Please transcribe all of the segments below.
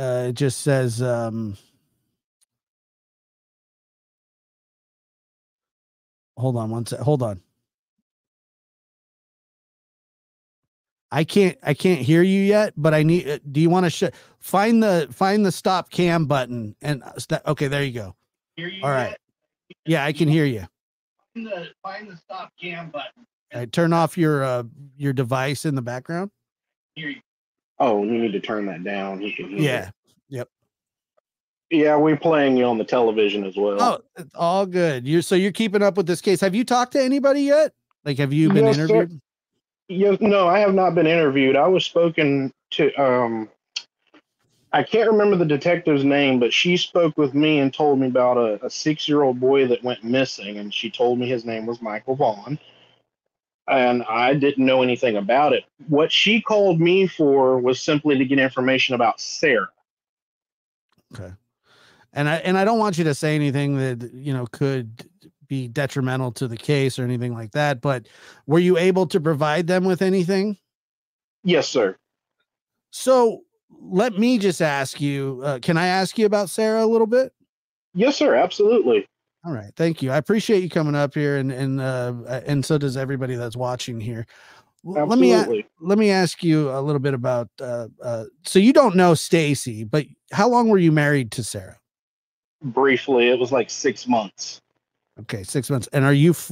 It just says, hold on one sec. Hold on. I can't hear you yet, but I need, do you want to find the stop cam button and okay, there you go. Hear you all right. Yeah, I can hear you. Find the stop cam button. All right, turn off your device in the background. Hear you. Oh, you need to turn that down. You can hear Yeah. Yep. Yeah, we're playing you on the television as well. Oh, it's all good. You're keeping up with this case. Have you talked to anybody yet? Like, have you been interviewed? Sir. Yes, no, I have not been interviewed. I was spoken to. I can't remember the detective's name, but she spoke with me and told me about a 6-year-old boy that went missing, and she told me his name was Michael Vaughn, and I didn't know anything about it. What she called me for was simply to get information about Sarah. Okay. And I don't want you to say anything that, could be detrimental to the case or anything like that, but were you able to provide them with anything? Yes, sir. So let me just ask you, can I ask you about Sarah a little bit? Yes, sir. Absolutely. All right. Thank you. I appreciate you coming up here, and so does everybody that's watching here. Absolutely. Let me ask you a little bit about, so you don't know Stacy, but how long were you married to Sarah? Briefly, it was like 6 months. Okay, 6 months. And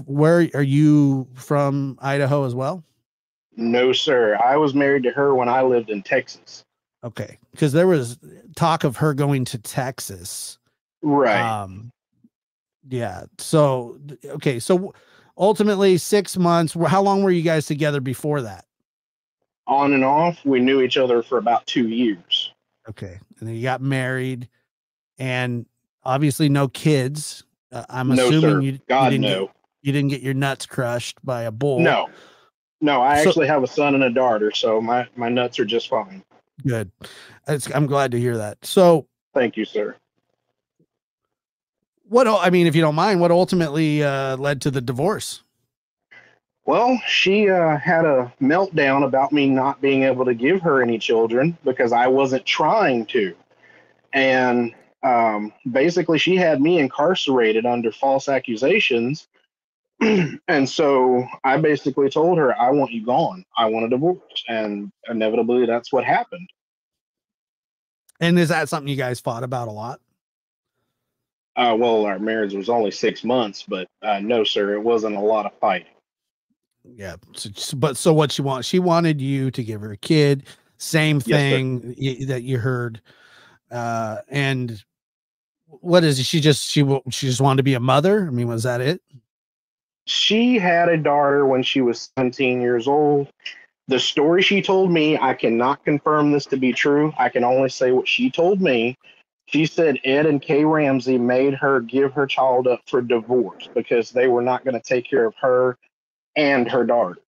where are you from? Idaho as well? No, sir. I was married to her when I lived in Texas. Okay, because there was talk of her going to Texas. Right. Yeah. So, okay. So ultimately 6 months. How long were you guys together before that? On and off. We knew each other for about 2 years. Okay. And then you got married, and obviously no kids. I'm No, assuming sir. you didn't get your nuts crushed by a bull. No, I actually have a son and a daughter, so my nuts are just fine. Good. I'm glad to hear that. So thank you, sir. If you don't mind, what ultimately led to the divorce? Well, she had a meltdown about me not being able to give her any children because I wasn't trying to. And basically, she had me incarcerated under false accusations. And so I basically told her, I want you gone. I want a divorce. And inevitably, that's what happened. And is that something you guys fought about a lot? Well, our marriage was only 6 months, but no, sir, it wasn't a lot of fighting. Yeah. So what she wanted you to give her a kid. Same thing. Yes, that you heard. And what is it? She just wanted to be a mother. I mean, was that it? She had a daughter when she was 17 years old. The story she told me, I cannot confirm this to be true. I can only say what she told me. She said Ed and Kay Ramsey made her give her child up for divorce because they were not going to take care of her and her daughter.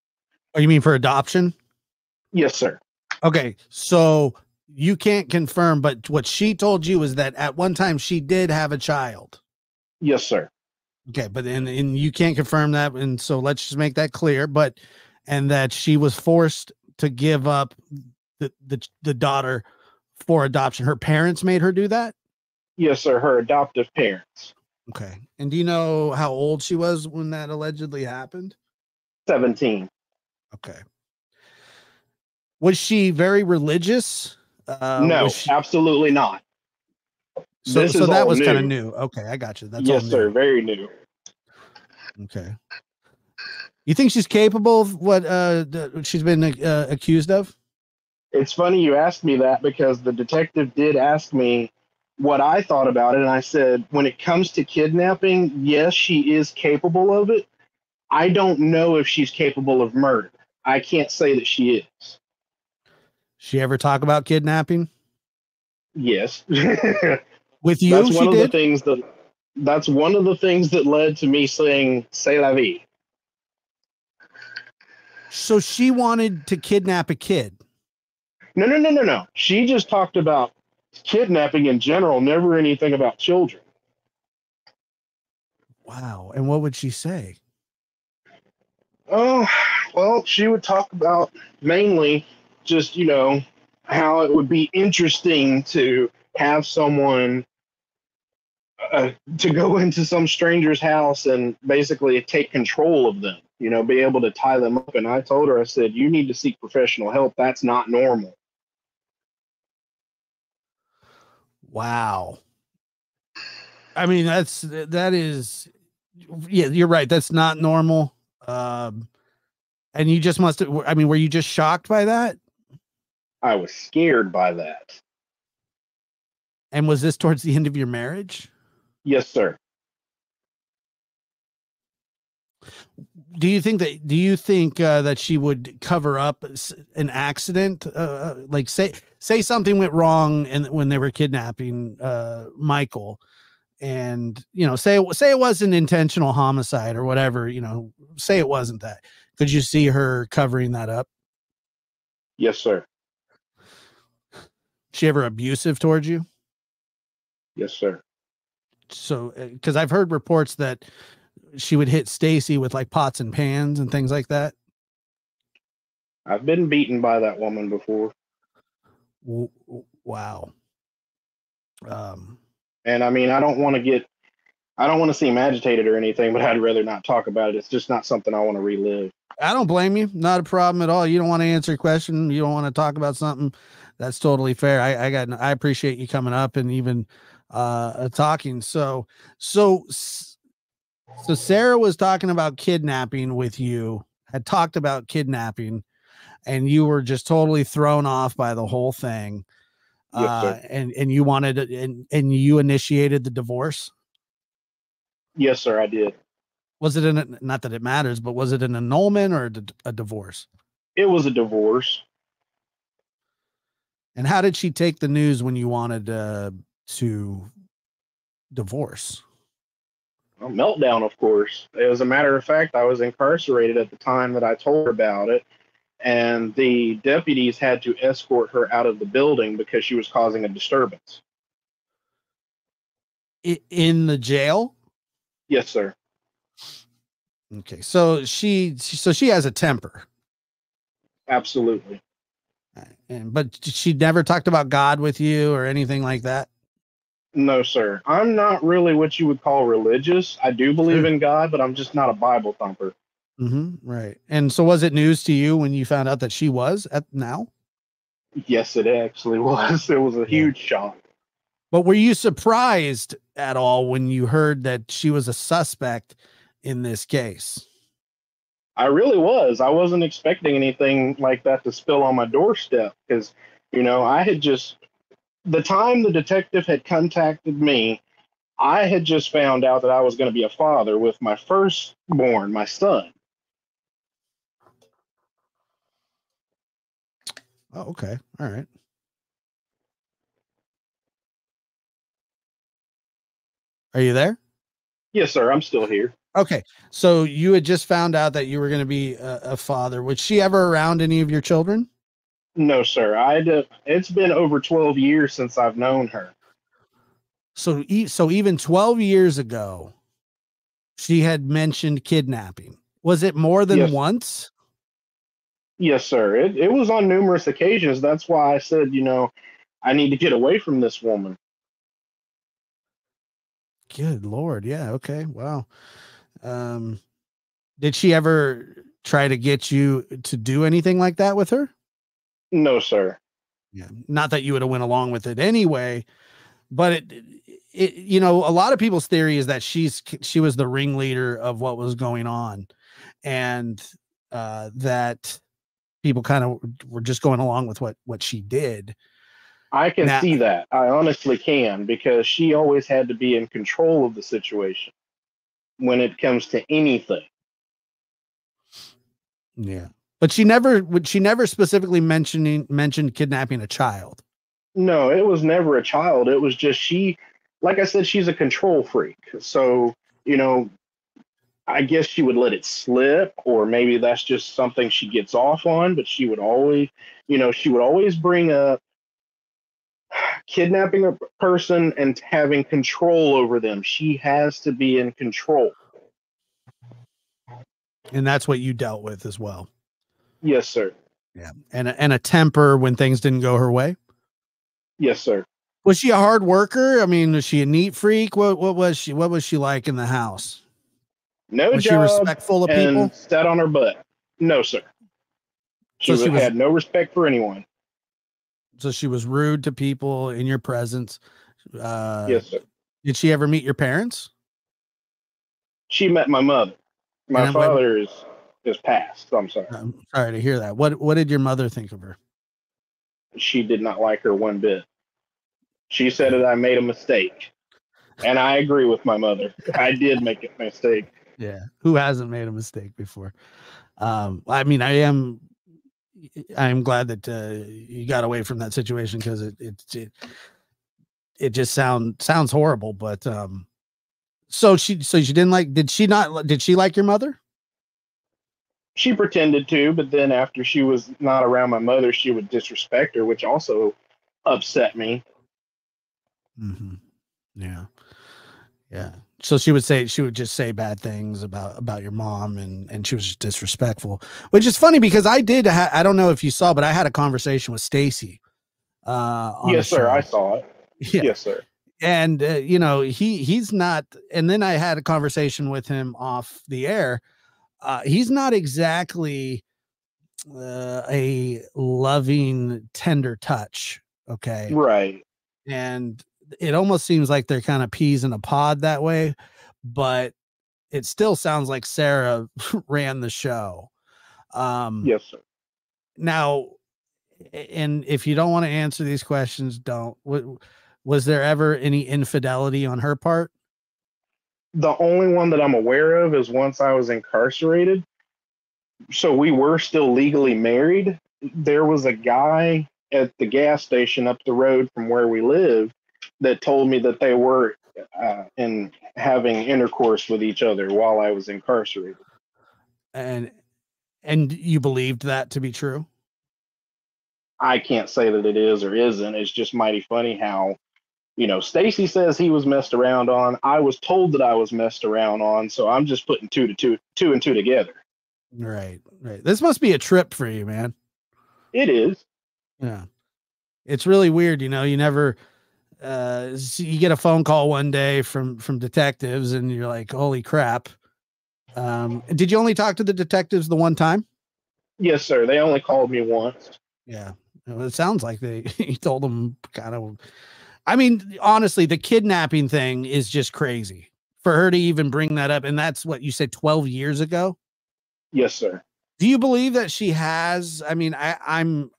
Oh, you mean for adoption? Yes, sir. Okay, so you can't confirm, but what she told you is that at one time she did have a child. Yes, sir. Okay, but and you can't confirm that, and so let's just make that clear. And that she was forced to give up the daughter for adoption. Her parents made her do that? Yes, sir. Her adoptive parents. Okay. And do you know how old she was when that allegedly happened? 17. Okay. Was she very religious? No, absolutely not. So that was kind of new. Okay, I got you. That's yes, sir. Very new. Okay. You think she's capable of what she's been accused of? It's funny you asked me that because the detective did ask me what I thought about it. And I said, when it comes to kidnapping, yes, she is capable of it. I don't know if she's capable of murder. I can't say that she is. She ever talk about kidnapping? Yes. With you, that's one of the things that led to me saying "C'est la vie." So she wanted to kidnap a kid. No. She just talked about kidnapping in general, never anything about children. Wow. And what would she say? Oh, well, she would talk about mainly just, how it would be interesting to have someone to go into some stranger's house and basically take control of them, be able to tie them up. And I told her, I said, you need to seek professional help. That's not normal. Wow. I mean, that is, yeah, you're right. That's not normal. And you just must have, I mean, were you just shocked by that? I was scared by that. And was this towards the end of your marriage? Yes, sir. Do you think that she would cover up an accident? Like say something went wrong and when they were kidnapping Michael, and say it was an intentional homicide or whatever, say it wasn't that. Could you see her covering that up? Yes, sir. She ever abusive towards you? Yes, sir. So, because I've heard reports that she would hit Stacy with like pots and pans and things like that. I've been beaten by that woman before. Wow. And I mean, I don't want to seem agitated or anything, but I'd rather not talk about it. It's just not something I want to relive. I don't blame you. Not a problem at all. You don't want to answer a question. You don't want to talk about something. That's totally fair. I appreciate you coming up and even talking. So Sarah was talking about kidnapping with you, had talked about kidnapping, and you were just totally thrown off by the whole thing. Yes, sir. And you wanted and you initiated the divorce. Yes, sir, I did. Was it not that it matters, but was it an annulment or a divorce? It was a divorce. And how did she take the news when you wanted to divorce? A meltdown, of course. As a matter of fact, I was incarcerated at the time that I told her about it, and the deputies had to escort her out of the building because she was causing a disturbance. In the jail? Yes, sir. Okay, so she has a temper. Absolutely. But she never talked about God with you or anything like that? No, sir. I'm not really what you would call religious. I do believe Sure. in God, but I'm just not a Bible thumper. Right. And so was it news to you when you found out that she was now? Yes, it actually was. It was a huge shock. But were you surprised at all when you heard that she was a suspect in this case? I really was. I wasn't expecting anything like that to spill on my doorstep because, I had just, the time the detective had contacted me, I had just found out that I was going to be a father with my firstborn, my son. Oh, okay. All right. Are you there? Yes, sir. I'm still here. Okay. So you had just found out that you were going to be a father. Was she ever around any of your children? No, sir. It's been over 12 years since I've known her. So even 12 years ago, she had mentioned kidnapping. Was it more than once? Yes, sir. It was on numerous occasions. That's why I said, I need to get away from this woman. Good Lord. Yeah. Okay. Wow. Did she ever try to get you to do anything like that with her? No, sir. Yeah. Not that you would have went along with it anyway, but a lot of people's theory is that she was the ringleader of what was going on, and that people kind of were just going along with what she did. I can see that. I honestly can, because she always had to be in control of the situation when it comes to anything. Yeah. But she never specifically mentioned kidnapping a child. No, it was never a child. It was just like I said, she's a control freak. So, I guess she would let it slip, or maybe that's just something she gets off on, but she would always bring up kidnapping a person and having control over them. She has to be in control. And that's what you dealt with as well. Yes, sir. Yeah. And a temper when things didn't go her way. Yes, sir. Was she a hard worker? I mean, was she a neat freak? What was she? What was she like in the house? No Was she job respectful of and people? sat on her butt. No, sir. So she was Had no respect for anyone. so she was rude to people in your presence. Uh, Yes, sir. did she ever meet your parents? She met my mother. And My then father is passed. So I'm sorry. I'm sorry to hear that. What did your mother think of her? She did not like her one bit. She said Yeah. that I made a mistake. And I agree with my mother. I did make a mistake. Yeah. Who hasn't made a mistake before? I mean, I'm glad that you got away from that situation because it just sounds horrible. But so she didn't like. Did she not? Did she like your mother? She pretended to, but then after she was not around my mother, she would disrespect her, which also upset me. Mm-hmm. Yeah. Yeah. So she would just say bad things about your mom, and she was just disrespectful, which is funny because I don't know if you saw, but I had a conversation with Stacy on a Yes, sir. I show. saw it. Yeah. Yes, sir. And you know, he's not, and then I had a conversation with him off the air. He's not exactly a loving, tender touch. Okay. Right. And it almost seems like they're kind of peas in a pod that way, but it still sounds like Sarah ran the show. Yes, sir. Now, and if you don't want to answer these questions, don't. Was there ever any infidelity on her part? The only one that I'm aware of is once I was incarcerated. So we were still legally married. There was a guy at the gas station up the road from where we live that told me that they were in having intercourse with each other while I was incarcerated. And and you believed that to be true? I can't say that it is or isn't. It's just mighty funny how, Stacy says he was messed around on. I was told that I was messed around on, so I'm just putting two and two together. Right, right. This must be a trip for you, man. It is. Yeah. It's really weird, you never you get a phone call one day from detectives and you're like, "Holy crap." Did you only talk to the detectives the one time? Yes, sir. They only called me once. Yeah. Well, it sounds like he told them kind of. I mean, honestly, the kidnapping thing is just crazy for her to even bring that up. And that's what you said 12 years ago. Yes, sir. Do you believe that she has? I mean, I'm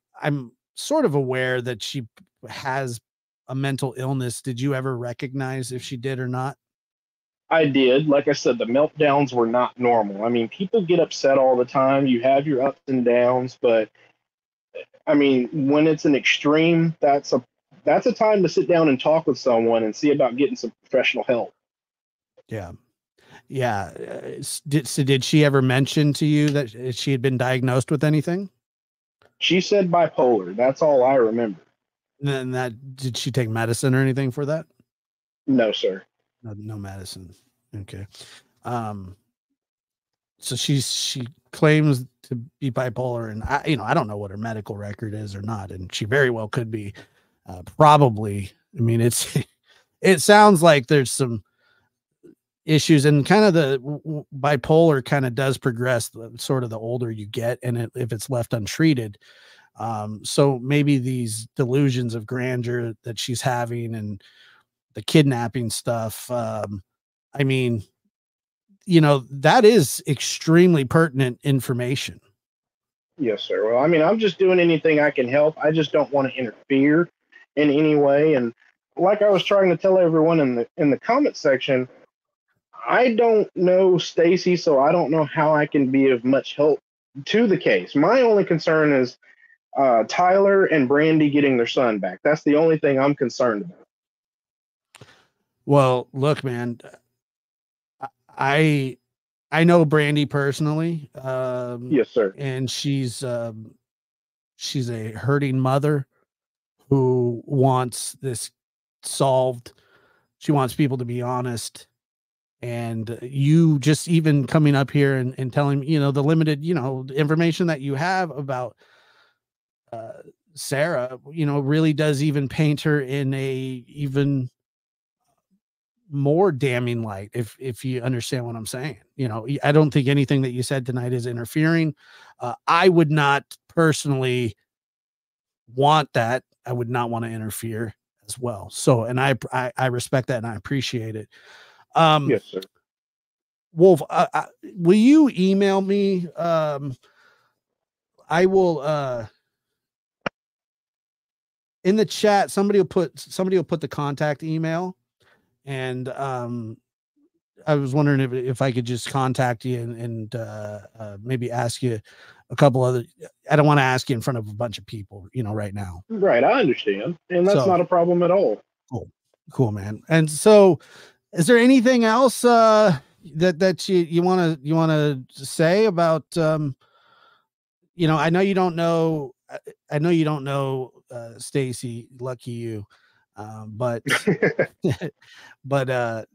sort of aware that she has a mental illness. Did you ever recognize if she did or not? I did. Like I said, the meltdowns were not normal. I mean, people get upset all the time. You have your ups and downs, but I mean, when it's an extreme, that's a time to sit down and talk with someone and see about getting some professional help. Yeah. Yeah. Did she ever mention to you that she had been diagnosed with anything? She said bipolar. That's all I remember. And then did she take medicine or anything for that? No, sir. No medicine. Okay. Um, so she claims to be bipolar, and I don't know what her medical record is or not, and she very well could be. Probably. I mean, it sounds like there's some issues, and kind of the bipolar kind of does progress sort of the older you get, and if it's left untreated. So maybe these delusions of grandeur that she's having and the kidnapping stuff. I mean, that is extremely pertinent information. Yes, sir. Well, I mean, I'm just doing anything I can help. I just don't want to interfere in any way. And like I was trying to tell everyone in the comment section, I don't know Stacy, so I don't know how I can be of much help to the case. My only concern is Tyler and Brandy getting their son back. That's the only thing I'm concerned about. Well, look, man, I I know Brandy personally. Yes, sir. And she's a hurting mother who wants this solved. She wants people to be honest. And you just even coming up here and telling, the limited, information that you have about Sarah, really does even paint her in a even more damning light, if you understand what I'm saying. I don't think anything that you said tonight is interfering. I would not personally want that. I would not want to interfere as well. So, and I respect that and I appreciate it. Yes, sir. Wolf, will you email me? I will, in the chat, somebody will put the contact email, and I was wondering if I could just contact you and maybe ask you a couple other. I don't want to ask you in front of a bunch of people, right now. Right, I understand, and that's not a problem at all. Cool, man. And so, is there anything else that you want to say about? I know you don't know. I know you don't know Stacy. Lucky you, but but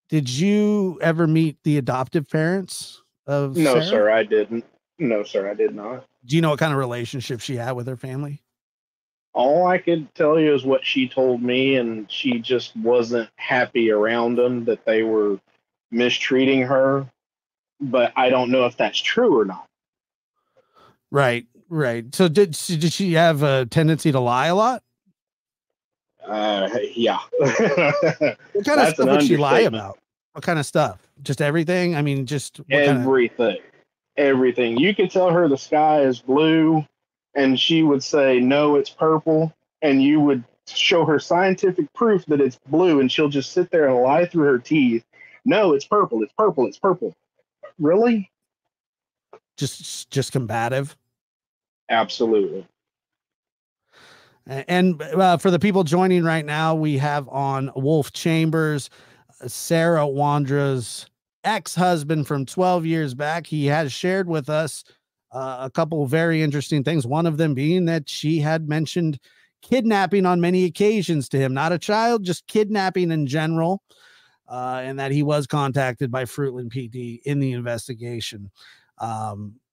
did you ever meet the adoptive parents of No, Sarah? sir, I didn't. No, sir, I did not. Do you know what kind of relationship she had with her family? All I could tell you is what she told me, and she just wasn't happy around them, that they were mistreating her. But I don't know if that's true or not. Right. So did she have a tendency to lie a lot? Yeah. What kind of stuff would she lie about? What kind of stuff? Just everything? I mean, just everything. Everything. You could tell her the sky is blue, and she would say, no, it's purple. And you would show her scientific proof that it's blue, and she'll just sit there and lie through her teeth. No, it's purple. It's purple. It's purple. Really? Just combative. Absolutely. And for the people joining right now, we have on Wolf Chambers, Sarah Wondra's ex-husband from 12 years back. He has shared with us a couple of very interesting things. One of them being that she had mentioned kidnapping on many occasions to him, not a child, just kidnapping in general. And that he was contacted by Fruitland PD in the investigation.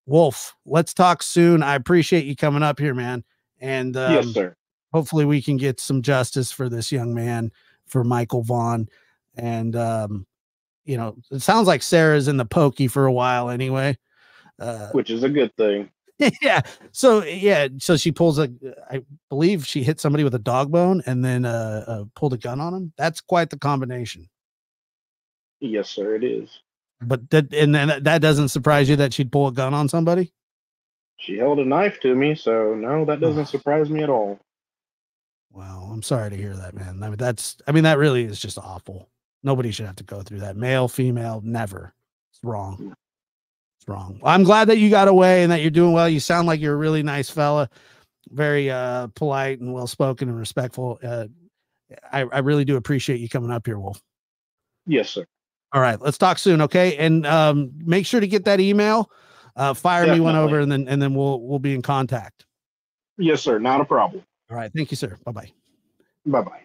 Wolf, let's talk soon. I appreciate you coming up here, man. And yes, sir. Hopefully we can get some justice for this young man, for Michael Vaughn. And, it sounds like Sarah's in the pokey for a while anyway. Which is a good thing. Yeah. So she pulls I believe she hit somebody with a dog bone and then pulled a gun on him. That's quite the combination. Yes, sir, it is. But that doesn't surprise you that she'd pull a gun on somebody? She held a knife to me, so no, that doesn't surprise me at all. Wow, I'm sorry to hear that, man. That really is just awful. Nobody should have to go through that. Male, female, never. It's wrong. It's wrong. Well, I'm glad that you got away and that you're doing well. You sound like you're a really nice fella, very polite and well-spoken and respectful. I really do appreciate you coming up here, Wolf. Yes, sir. All right, let's talk soon, okay? And make sure to get that email. Fire Definitely. Me one over, and then we'll be in contact. Yes, sir. Not a problem. All right, thank you, sir. Bye-bye. Bye-bye.